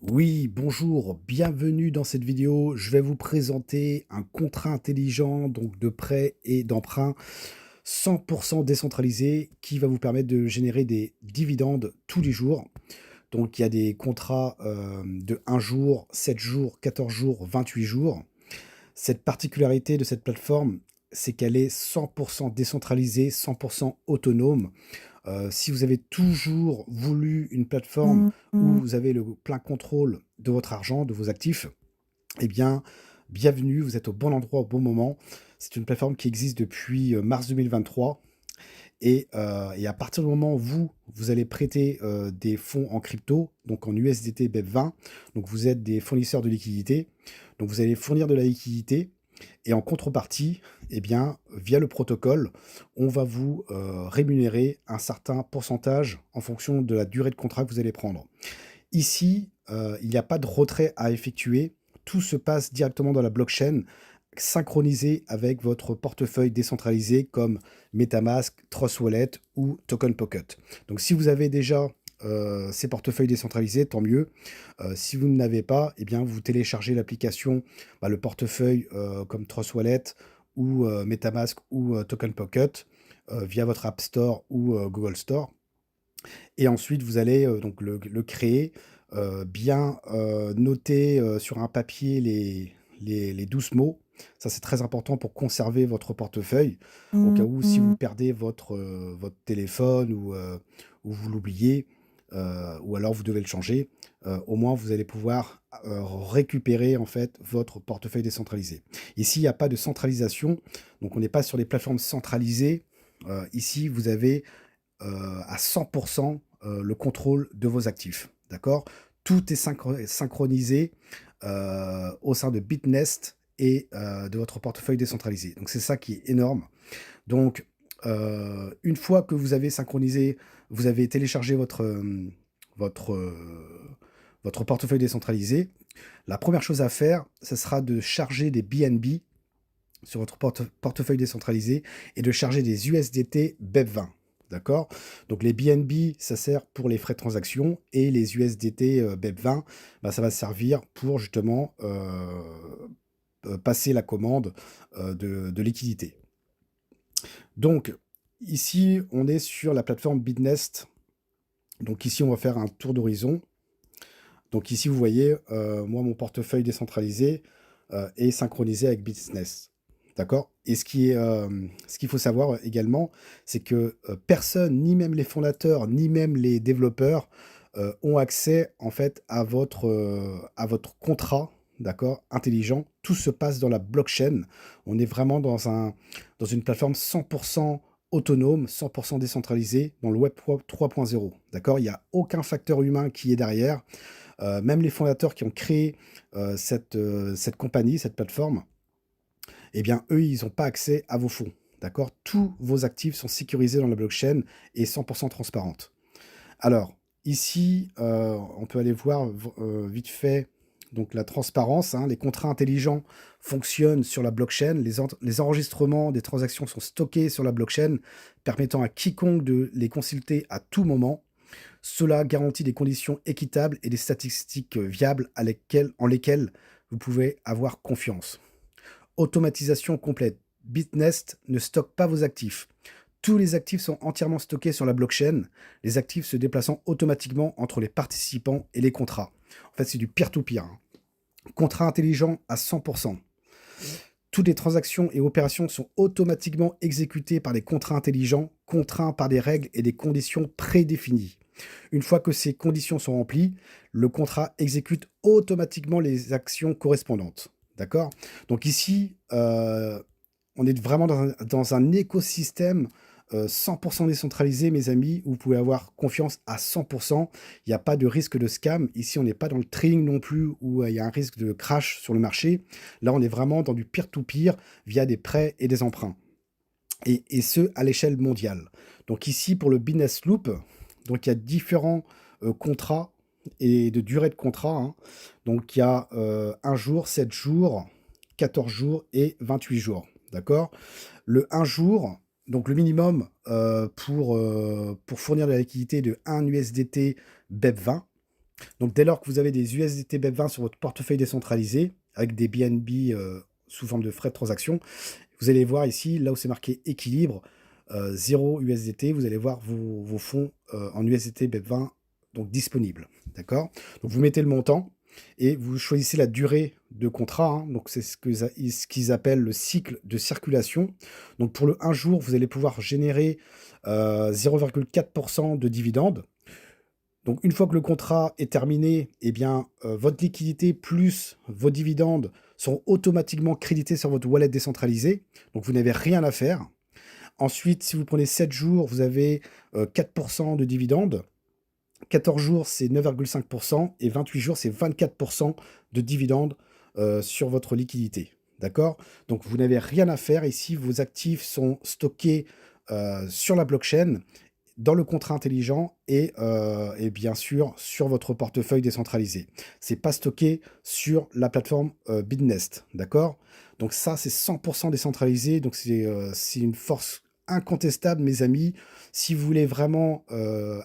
Oui, bonjour, bienvenue dans cette vidéo. Je vais vous présenter un contrat intelligent donc de prêt et d'emprunt 100% décentralisé qui va vous permettre de générer des dividendes tous les jours. Donc il y a des contrats de 1 jour, 7 jours, 14 jours, 28 jours. Cette particularité de cette plateforme, c'est qu'elle est 100% décentralisée, 100% autonome. Si vous avez toujours voulu une plateforme Mmh où mh. vous avez le plein contrôle de votre argent, de vos actifs, eh bien, bienvenue, vous êtes au bon endroit au bon moment. C'est une plateforme qui existe depuis mars 2023 et à partir du moment où vous allez prêter des fonds en crypto, donc en USDT BEP20, donc vous êtes des fournisseurs de liquidités, donc vous allez fournir de la liquidité et en contrepartie, eh bien, via le protocole, on va vous rémunérer un certain pourcentage en fonction de la durée de contrat que vous allez prendre. Ici, il n'y a pas de retrait à effectuer. Tout se passe directement dans la blockchain, synchronisé avec votre portefeuille décentralisé comme MetaMask, Trust Wallet ou Token Pocket. Donc si vous avez déjà ces portefeuilles décentralisés, tant mieux. Si vous ne l'avez pas, eh bien, vous téléchargez l'application, le portefeuille comme Trust Wallet ou MetaMask ou Token Pocket via votre App Store ou Google Store. Et ensuite, vous allez donc le créer, bien noter sur un papier les 12 mots. Ça, c'est très important pour conserver votre portefeuille, au cas Mmh où si vous mh. perdez votre téléphone ou vous l'oubliez, ou alors vous devez le changer, au moins vous allez pouvoir récupérer en fait votre portefeuille décentralisé. Ici, il n'y a pas de centralisation, donc on n'est pas sur les plateformes centralisées. Ici, vous avez à 100% le contrôle de vos actifs. D'accord. Tout est synchronisé au sein de Bitnest et de votre portefeuille décentralisé. Donc c'est ça qui est énorme. Donc une fois que vous avez synchronisé, vous avez téléchargé votre, votre portefeuille décentralisé, la première chose à faire, ce sera de charger des BNB sur votre portefeuille décentralisé et de charger des USDT BEP20. D'accord. Donc les BNB, ça sert pour les frais de transaction et les USDT BEP20, ça va servir pour justement passer la commande de liquidité. Donc ici, on est sur la plateforme Bitnest. Donc ici, on va faire un tour d'horizon. Donc ici, vous voyez, moi, mon portefeuille décentralisé est synchronisé avec Bitnest. D'accord. Et ce qu'il faut savoir également, c'est que personne, ni même les fondateurs, ni même les développeurs, ont accès en fait à votre contrat, d'accord, intelligent. Tout se passe dans la blockchain. On est vraiment dans une plateforme 100% autonome, 100% décentralisée dans le Web 3.0. D'accord. Il n'y a aucun facteur humain qui est derrière. Même les fondateurs qui ont créé cette compagnie, cette plateforme, eh bien, eux, ils n'ont pas accès à vos fonds. D'accord. Tous vos actifs sont sécurisés dans la blockchain et 100% transparentes. Alors, ici, on peut aller voir vite fait donc la transparence. Hein. Les contrats intelligents fonctionnent sur la blockchain. Les enregistrements des transactions sont stockés sur la blockchain, permettant à quiconque de les consulter à tout moment. Cela garantit des conditions équitables et des statistiques viables en lesquelles vous pouvez avoir confiance. Automatisation complète. Bitnest ne stocke pas vos actifs. Tous les actifs sont entièrement stockés sur la blockchain, les actifs se déplaçant automatiquement entre les participants et les contrats. En fait, c'est du peer-to-peer. Hein. Contrat intelligent à 100%. Toutes les transactions et opérations sont automatiquement exécutées par des contrats intelligents, contraints par des règles et des conditions prédéfinies. Une fois que ces conditions sont remplies, le contrat exécute automatiquement les actions correspondantes. D'accord. Donc ici, on est vraiment dans un écosystème 100% décentralisé, mes amis, où vous pouvez avoir confiance à 100%. Il n'y a pas de risque de scam. Ici, on n'est pas dans le trading non plus, où il y a un risque de crash sur le marché. Là, on est vraiment dans du peer-to-peer via des prêts et des emprunts. Et ce, à l'échelle mondiale. Donc ici, pour le business loop, donc il y a différents contrats et de durée de contrat. Hein. Donc il y a 1 jour, 7 jours, 14 jours et 28 jours. D'accord. Le 1 jour, donc le minimum pour fournir de la liquidité de 1 USDT BEP20. Donc dès lors que vous avez des USDT BEP20 sur votre portefeuille décentralisé, avec des BNB sous forme de frais de transaction, vous allez voir ici, là où c'est marqué équilibre, 0 USDT, vous allez voir vos fonds en USDT BEP20 donc disponibles. D'accord? Donc vous mettez le montant et vous choisissez la durée de contrat. Hein. Donc c'est ce qu'ils appellent le cycle de circulation. Donc pour le 1 jour, vous allez pouvoir générer 0,4% de dividendes. Donc une fois que le contrat est terminé, eh bien, votre liquidité plus vos dividendes sont automatiquement crédités sur votre wallet décentralisé. Donc vous n'avez rien à faire. Ensuite, si vous prenez 7 jours, vous avez 4% de dividendes. 14 jours, c'est 9,5% et 28 jours, c'est 24% de dividendes sur votre liquidité. D'accord? Donc vous n'avez rien à faire ici. Vos actifs sont stockés sur la blockchain, dans le contrat intelligent et bien sûr sur votre portefeuille décentralisé. C'est pas stocké sur la plateforme Bitnest, d'accord? Donc ça, c'est 100% décentralisé, donc c'est une force incontestable, mes amis. Si vous voulez vraiment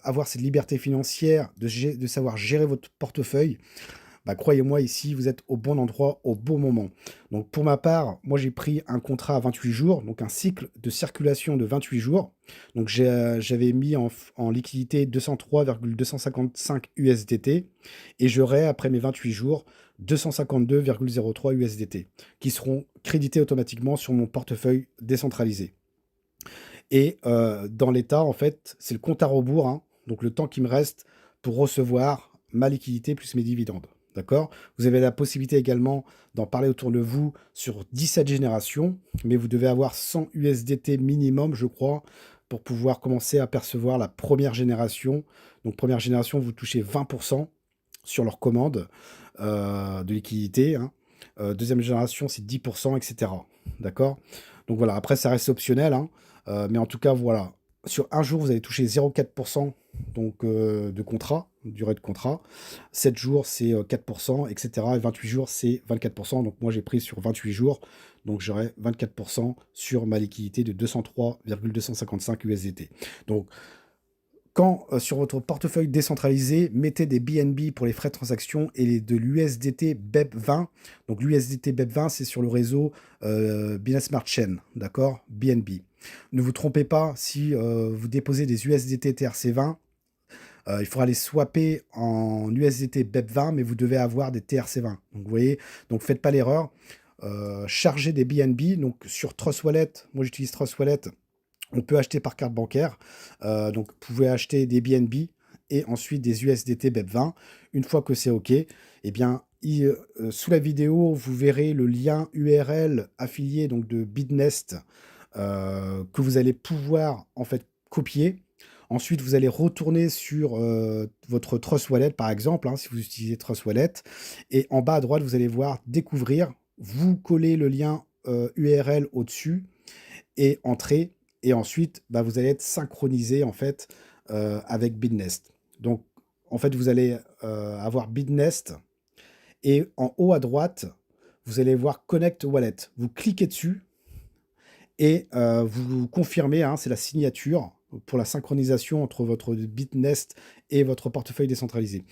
avoir cette liberté financière de savoir gérer votre portefeuille, bah, croyez-moi, ici, vous êtes au bon endroit, au bon moment. Donc, pour ma part, moi, j'ai pris un contrat à 28 jours, donc un cycle de circulation de 28 jours. Donc, j'avais mis en liquidité 203,255 USDT et j'aurai, après mes 28 jours, 252,03 USDT qui seront crédités automatiquement sur mon portefeuille décentralisé. Et dans l'état, en fait, c'est le compte à rebours, hein, donc le temps qui me reste pour recevoir ma liquidité plus mes dividendes. D'accord? Vous avez la possibilité également d'en parler autour de vous sur 17 générations, mais vous devez avoir 100 USDT minimum, je crois, pour pouvoir commencer à percevoir la première génération. Donc, première génération, vous touchez 20% sur leur commande de liquidité. Hein. Deuxième génération, c'est 10%, etc. D'accord? Donc voilà, après, ça reste optionnel. Hein. Mais en tout cas, voilà. Sur un jour, vous allez toucher 0,4% donc, de contrat, durée de contrat. 7 jours, c'est 4%, etc. Et 28 jours, c'est 24%. Donc moi, j'ai pris sur 28 jours. Donc j'aurai 24% sur ma liquidité de 203,255 USDT. Donc quand sur votre portefeuille décentralisé, mettez des BNB pour les frais de transaction et de l'USDT BEP20. Donc l'USDT BEP20, c'est sur le réseau Binance Smart Chain, d'accord? BNB. Ne vous trompez pas, si vous déposez des USDT TRC20, il faudra les swapper en USDT BEP20, mais vous devez avoir des TRC20. Donc vous voyez, donc faites pas l'erreur. Chargez des BNB, donc sur Trust Wallet, moi j'utilise Trust Wallet. On peut acheter par carte bancaire. Donc, vous pouvez acheter des BNB et ensuite des USDT BEP20. Une fois que c'est OK, eh bien, sous la vidéo, vous verrez le lien URL affilié donc, de Bitnest que vous allez pouvoir en fait copier. Ensuite, vous allez retourner sur votre Trust Wallet, par exemple, hein, si vous utilisez Trust Wallet. Et en bas à droite, vous allez voir Découvrir. Vous collez le lien URL au-dessus et entrer. Et ensuite, bah, vous allez être synchronisé en fait avec Bitnest. Donc, en fait, vous allez avoir Bitnest et en haut à droite, vous allez voir Connect Wallet. Vous cliquez dessus et vous confirmez, hein, c'est la signature pour la synchronisation entre votre Bitnest et votre portefeuille décentralisé.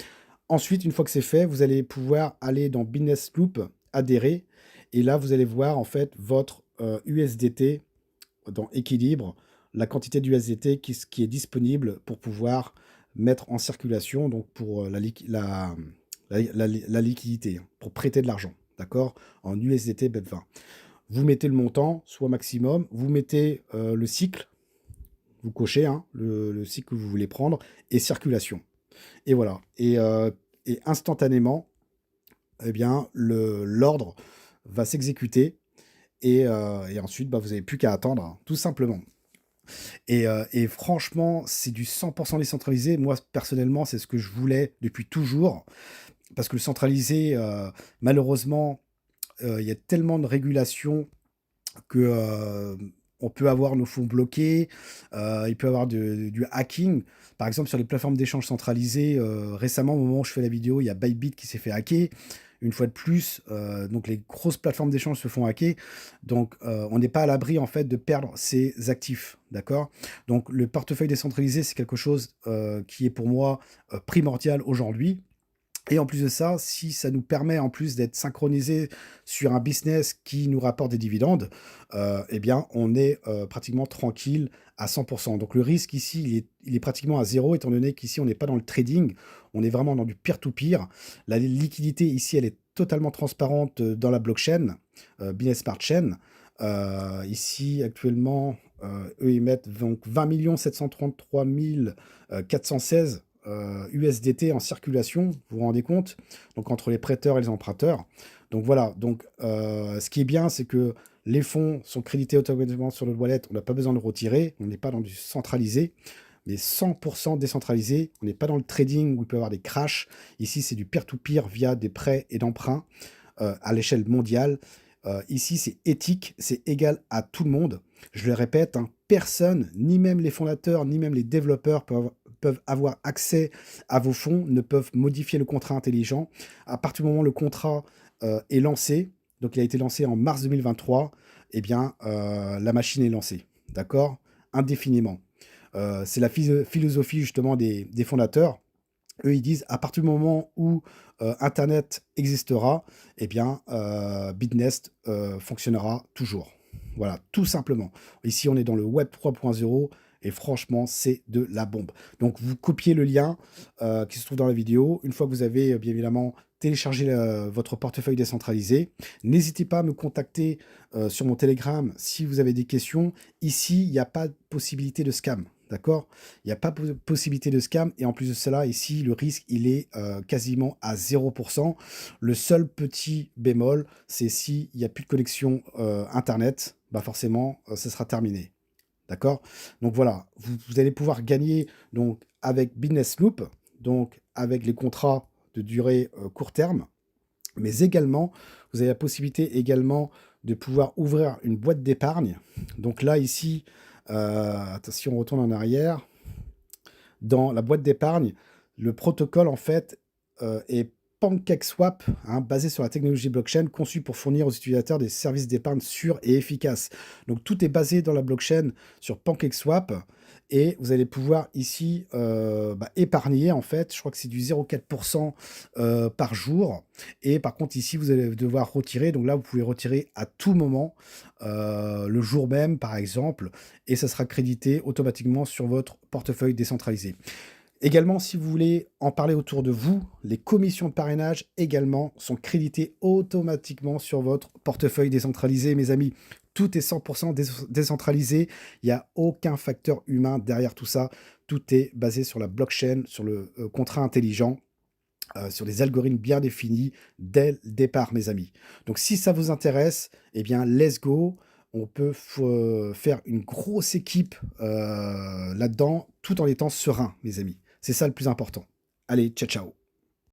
Ensuite, une fois que c'est fait, vous allez pouvoir aller dans Bitnest Loop, adhérer, et là, vous allez voir en fait votre USDT dans équilibre, la quantité d'USDT qui est disponible pour pouvoir mettre en circulation, donc pour la liquidité, hein, pour prêter de l'argent, d'accord, en USDT BEP20. Vous mettez le montant, soit maximum, vous mettez le cycle, vous cochez hein, le cycle que vous voulez prendre, et circulation. Et voilà. Et instantanément, eh bien, l'ordre va s'exécuter et ensuite, bah, vous n'avez plus qu'à attendre, hein, tout simplement. Et franchement, c'est du 100% décentralisé. Moi, personnellement, c'est ce que je voulais depuis toujours. Parce que le centralisé, malheureusement, il y a tellement de régulations que on peut avoir nos fonds bloqués, il peut y avoir du hacking. Par exemple, sur les plateformes d'échange centralisées, récemment, au moment où je fais la vidéo, il y a Bybit qui s'est fait hacker. Une fois de plus, donc les grosses plateformes d'échange se font hacker. Donc, on n'est pas à l'abri, en fait, de perdre ses actifs. D'accord? Donc, le portefeuille décentralisé, c'est quelque chose qui est pour moi primordial aujourd'hui. Et en plus de ça, si ça nous permet en plus d'être synchronisé sur un business qui nous rapporte des dividendes, eh bien, on est, pratiquement tranquille à 100. Donc le risque ici, il est pratiquement à zéro, étant donné qu'ici, on n'est pas dans le trading, on est vraiment dans du peer to peer. La liquidité ici, elle est totalement transparente, dans la blockchain, Binance Smart Chain. Ici, actuellement, eux, ils mettent donc 20 733 416 USDT en circulation, vous vous rendez compte? Donc entre les prêteurs et les emprunteurs. Donc voilà, donc ce qui est bien, c'est que les fonds sont crédités automatiquement sur le wallet, on n'a pas besoin de retirer, on n'est pas dans du centralisé, mais 100% décentralisé, on n'est pas dans le trading où il peut y avoir des crashs. Ici, c'est du peer-to-peer via des prêts et d'emprunts à l'échelle mondiale. Ici, c'est éthique, c'est égal à tout le monde. Je le répète, hein, personne, ni même les fondateurs, ni même les développeurs peuvent avoir accès à vos fonds, ne peuvent modifier le contrat intelligent. À partir du moment où le contrat est lancé, donc il a été lancé en mars 2023, eh bien, la machine est lancée, d'accord? Indéfiniment. C'est la philosophie justement des fondateurs. Eux, ils disent à partir du moment où Internet existera, eh bien, Bitnest fonctionnera toujours. Voilà, tout simplement. Ici, on est dans le Web 3.0 et franchement, c'est de la bombe. Donc, vous copiez le lien qui se trouve dans la vidéo. Une fois que vous avez bien évidemment téléchargé votre portefeuille décentralisé, n'hésitez pas à me contacter sur mon Telegram si vous avez des questions. Ici, il n'y a pas de possibilité de scam. D'accord? Il n'y a pas de possibilité de scam. Et en plus de cela, ici, le risque, il est quasiment à 0%. Le seul petit bémol, c'est s'il n'y a plus de connexion Internet, bah forcément, ce sera terminé. D'accord? Donc voilà, vous allez pouvoir gagner donc, avec Business Loop, donc avec les contrats de durée court terme, mais également, vous avez la possibilité également de pouvoir ouvrir une boîte d'épargne. Donc là, ici, attention, on retourne en arrière. Dans la boîte d'épargne, le protocole, en fait, est PancakeSwap, hein, basé sur la technologie blockchain, conçu pour fournir aux utilisateurs des services d'épargne sûrs et efficaces. Donc tout est basé dans la blockchain sur PancakeSwap et vous allez pouvoir ici épargner, en fait, je crois que c'est du 0,4% par jour. Et par contre, ici, vous allez devoir retirer. Donc là, vous pouvez retirer à tout moment, le jour même, par exemple, et ça sera crédité automatiquement sur votre portefeuille décentralisé. Également, si vous voulez en parler autour de vous, les commissions de parrainage également sont créditées automatiquement sur votre portefeuille décentralisé, mes amis. Tout est 100% décentralisé. Il n'y a aucun facteur humain derrière tout ça. Tout est basé sur la blockchain, sur le contrat intelligent, sur des algorithmes bien définis dès le départ, mes amis. Donc, si ça vous intéresse, eh bien, let's go. On peut faire une grosse équipe là-dedans, tout en étant serein, mes amis. C'est ça le plus important. Allez, ciao, ciao.